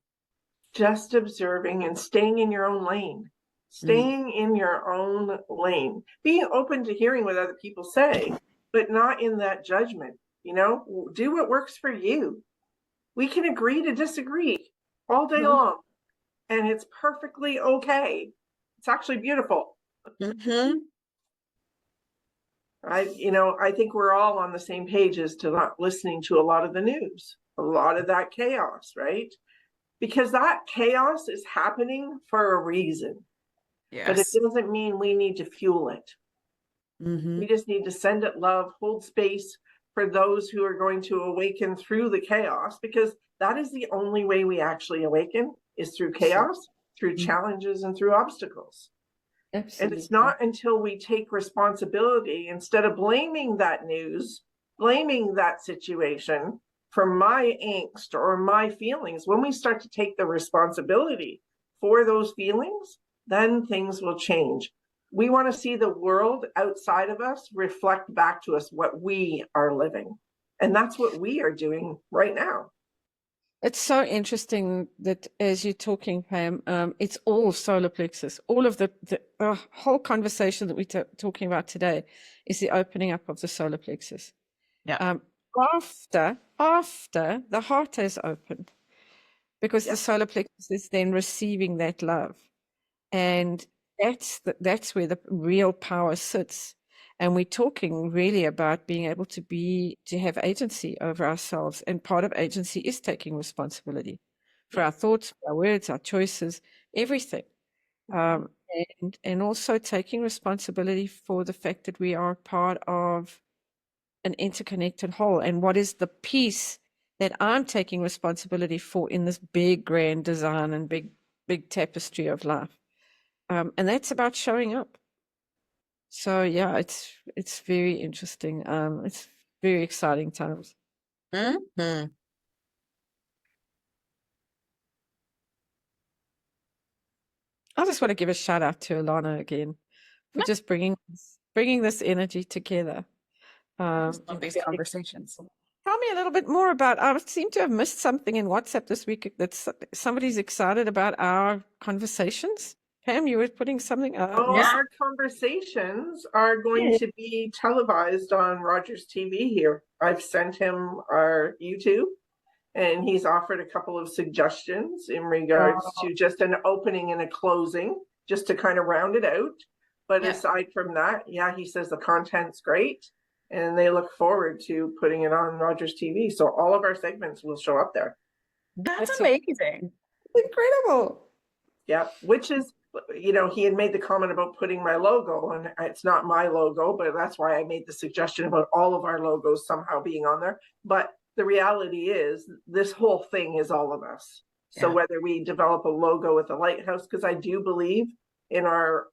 Just observing and staying in your own lane. Staying in your own lane. Being open to hearing what other people say, but not in that judgment. You know, do what works for you. We can agree to disagree all day long, and it's perfectly okay. It's actually beautiful. I think we're all on the same page as to not listening to a lot of the news, a lot of that chaos, right? Because that chaos is happening for a reason. Yes. But it doesn't mean we need to fuel it. We just need to send it love, hold space for those who are going to awaken through the chaos, because that is the only way we actually awaken, is through chaos, through challenges, and through obstacles. Absolutely. And it's not until we take responsibility, instead of blaming that news, blaming that situation for my angst or my feelings, when we start to take the responsibility for those feelings, then things will change. We want to see the world outside of us reflect back to us what we are living. And that's what we are doing right now. It's so interesting that as you're talking, Pam, it's all solar plexus. All of the whole conversation that we're talking about today is the opening up of the solar plexus. Yeah. After the heart is opened, because the solar plexus is then receiving that love, and that's where the real power sits. And we're talking really about being able to have agency over ourselves. And part of agency is taking responsibility for our thoughts, our words, our choices, everything. And also taking responsibility for the fact that we are part of an interconnected whole. And what is the piece that I'm taking responsibility for in this big, grand design and big tapestry of life? And that's about showing up. So yeah, it's very interesting. It's very exciting times. I just want to give a shout out to Alanna again for just bringing this energy together. Love these conversations. Tell me a little bit more about. I seem to have missed something in WhatsApp this week that somebody's excited about our conversations. Pam, you were putting something up. Our conversations are going to be televised on Roger's TV here. I've sent him our YouTube, and he's offered a couple of suggestions in regards to just an opening and a closing, just to kind of round it out. But aside from that, he says the content's great, and they look forward to putting it on Rogers TV. So all of our segments will show up there. That's That's amazing. incredible. Yeah, which is, he had made the comment about putting my logo, and it's not my logo, but that's why I made the suggestion about all of our logos somehow being on there. But the reality is, this whole thing is all of us. So Yeah. whether we develop a logo with a lighthouse, because I do believe in our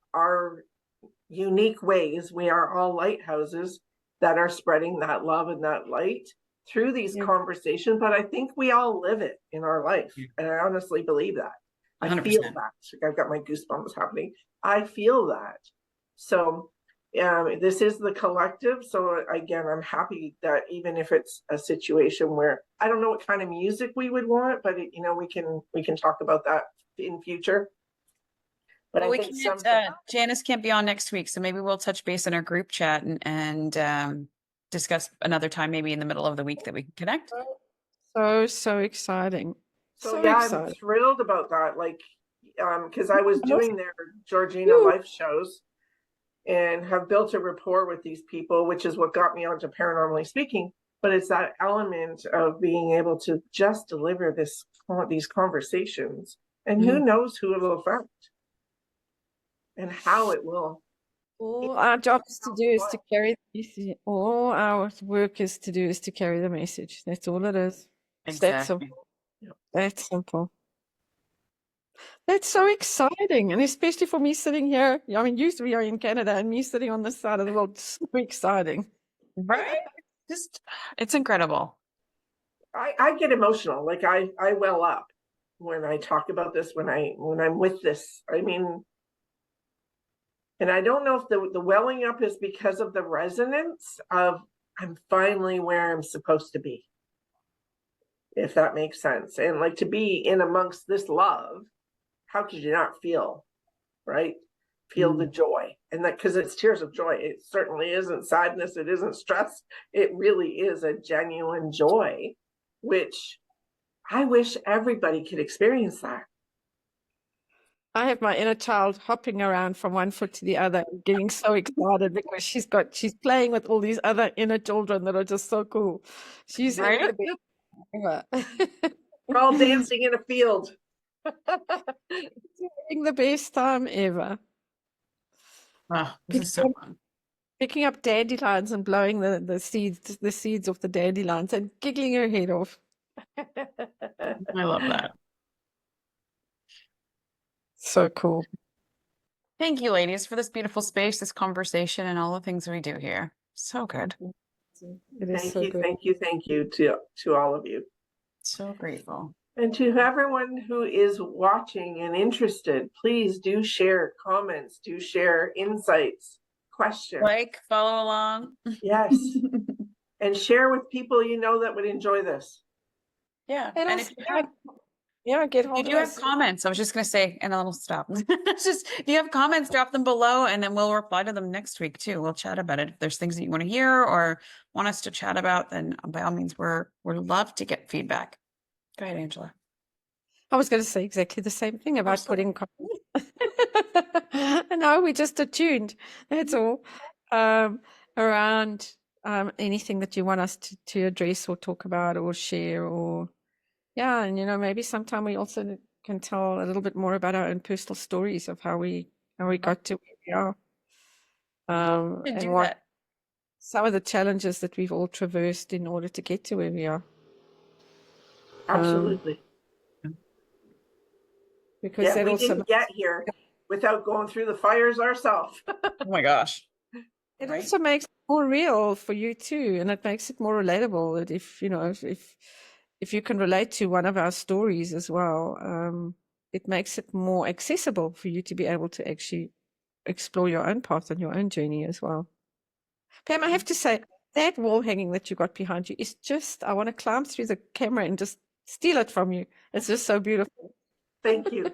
unique ways, we are all lighthouses that are spreading that love and that light through these conversations. But I think we all live it in our life, and I honestly believe that. I 100%. feel that. I've got my goosebumps happening. I feel that. So this is the collective. So again, I'm happy that even if it's a situation where I don't know what kind of music we would want, but we can talk about that in future. But Well, I we think can't, Janice can't be on next week, so maybe we'll touch base in our group chat and discuss another time, maybe in the middle of the week, that we can connect. So exciting. So So yeah, I'm exciting. thrilled about that. Like, because I was doing their Georgina Phew. life shows and have built a rapport with these people, which is what got me onto Paranormally Speaking. But it's that element of being able to just deliver these conversations, and who knows who it will affect and how it will. All our job is to do is to carry the message. All our work is to do is to carry the message. That's all it is. It's that Exactly. simple. That's simple. That's so exciting. And especially for me sitting here. I mean, you three are in Canada and me sitting on this side of the world. So exciting. Right? It's incredible. I get emotional. Like I well up when I talk about this, when I'm with this. I mean, and I don't know if the welling up is because of the resonance of I'm finally where I'm supposed to be, if that makes sense. And like, to be in amongst this love, how could you not feel, right? Feel the joy. And that, because it's tears of joy. It certainly isn't sadness. It isn't stress. It really is a genuine joy, which I wish everybody could experience that. I have my inner child hopping around from one foot to the other, getting so excited because she's playing with all these other inner children that are just so cool. She's having Right? the best time ever. We're all dancing in a field. She's having the best time ever. Oh, this is so fun. Picking up dandelions and blowing the seeds off the dandelions and giggling her head off. I love that. So cool. Thank you, ladies, for this beautiful space, this conversation, and all the things we do here. So good. It is Thank so you, good. thank you to all of you. So grateful. And to everyone who is watching and interested, please do share comments, do share insights, questions. Like, follow along. Yes. And share with people you know that would enjoy this. Yeah. And And also, if you have, get you hold do of have us. comments, I was just going to say, and then I'll stop. It's just, if you have comments, drop them below, and then we'll reply to them next week too. We'll chat about it. If there's things that you want to hear or want us to chat about, then by all means, we're love to get feedback. Go ahead, Angela. I was going to say exactly the same thing about Absolutely. putting comments. No, we just attuned. That's all. Around anything that you want us to address or talk about or share, or and maybe sometime we also can tell a little bit more about our own personal stories of how we got to where we are. And Do what that. some of the challenges that we've all traversed in order to get to where we are. Absolutely. Because that we also didn't get here without going through the fires ourselves. Oh my gosh. it Right? also makes it more real for you too, and it makes it more relatable. That if you can relate to one of our stories as well, it makes it more accessible for you to be able to actually explore your own path and your own journey as well. Pam, I have to say, that wall hanging that you got behind you is just, I want to climb through the camera and just steal it from you. It's just so beautiful. Thank you.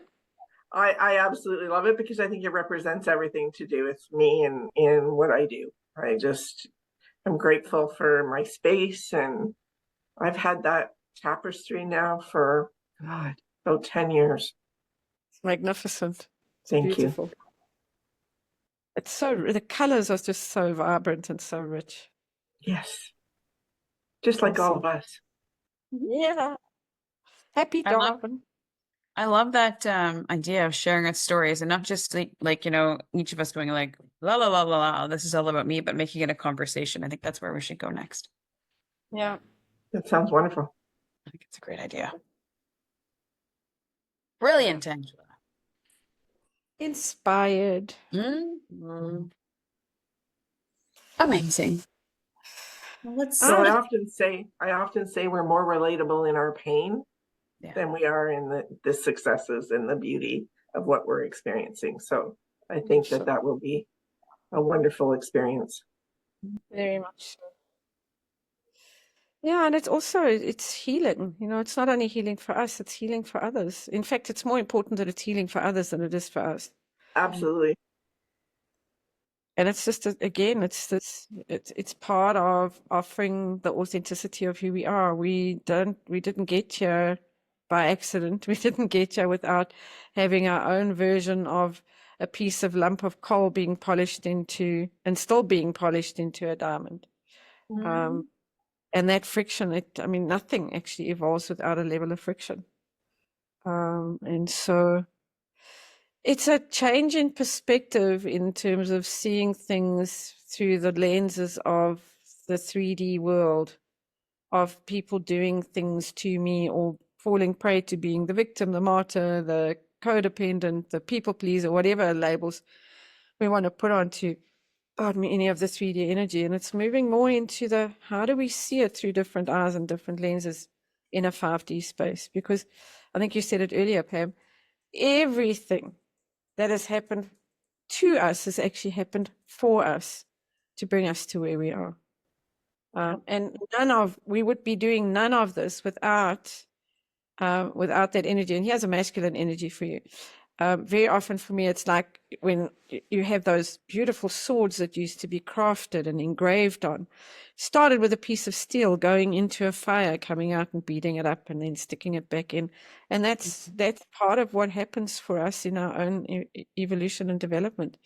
I absolutely love it, because I think it represents everything to do with me and in what I do. I'm grateful for my space, and I've had that tapestry now for about 10 years. It's magnificent. It's Thank beautiful. It's so, the colors are just so vibrant and so rich. Yes. Just like all of us. Yeah. Happy I love Darwin. I love that idea of sharing our stories and not just like, each of us going like, la la la la la, this is all about me, but making it a conversation. I think that's where we should go next. Yeah. That sounds wonderful. I think it's a great idea. Brilliant, Angela. Inspired. Mhm. Amazing. Well, let's So I Ah, often say we're more relatable in our pain yeah. than we are in the successes and the beauty of what we're experiencing. So I think that will be a wonderful experience. very much so. Yeah, and it's healing. It's not only healing for us, it's healing for others. In fact, it's more important that it's healing for others than it is for us. Absolutely. And it's just again, it's part of offering the authenticity of who we are. We didn't get here by accident. We didn't get here without having our own version of a piece of lump of coal being polished into and still being polished into a diamond. And that friction, nothing actually evolves without a level of friction. And so it's a change in perspective in terms of seeing things through the lenses of the 3D world, of people doing things to me or falling prey to being the victim, the martyr, the codependent, the people pleaser, whatever labels we want to put onto any of the 3D energy. And it's moving more into the how do we see it through different eyes and different lenses in a 5D space? Because I think you said it earlier, Pam, everything that has happened to us has actually happened for us to bring us to where we are. And we would be doing none of this without that energy. And here's a masculine energy for you. Very often for me, it's like when you have those beautiful swords that used to be crafted and engraved on, started with a piece of steel going into a fire, coming out and beating it up and then sticking it back in. And that's part of what happens for us in our own evolution and development,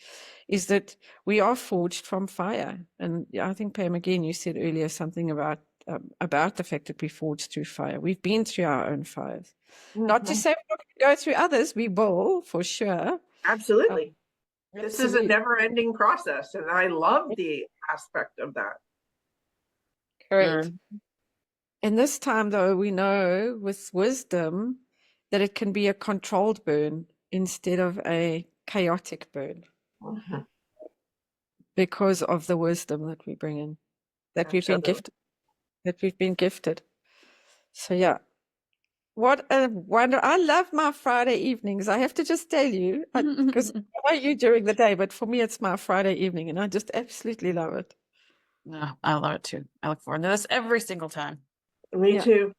is that we are forged from fire. And I think, Pam, again, you said earlier something about the fact that we forged through fire. We've been through our own fires. Not to say we're not going to go through others. We will, for sure. Absolutely. This is a Absolutely. never-ending process, and I love the aspect of that. Correct. And this time, though, we know with wisdom that it can be a controlled burn instead of a chaotic burn, because of the wisdom that we bring in, that we've been gifted. So yeah. What a wonder. I love my Friday evenings. I have to just tell you, because I know you during the day, but for me, it's my Friday evening, and I just absolutely love it. No, I love it too. I look forward to this every single time. Me Yeah. too.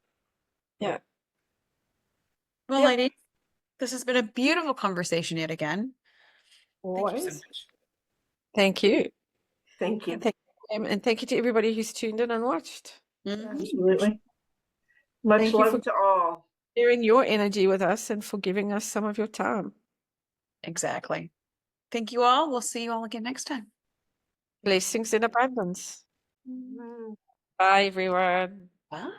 Yeah. Well, Yep. ladies, this has been a beautiful conversation yet again. Thank you so Always. much. Thank you. Thank you. And thank you to everybody who's tuned in and watched. Absolutely. Much Thank you love for to all. sharing your energy with us and for giving us some of your time. Exactly. Thank you all. We'll see you all again next time. Blessings in abundance. Mm. Bye, everyone. Bye.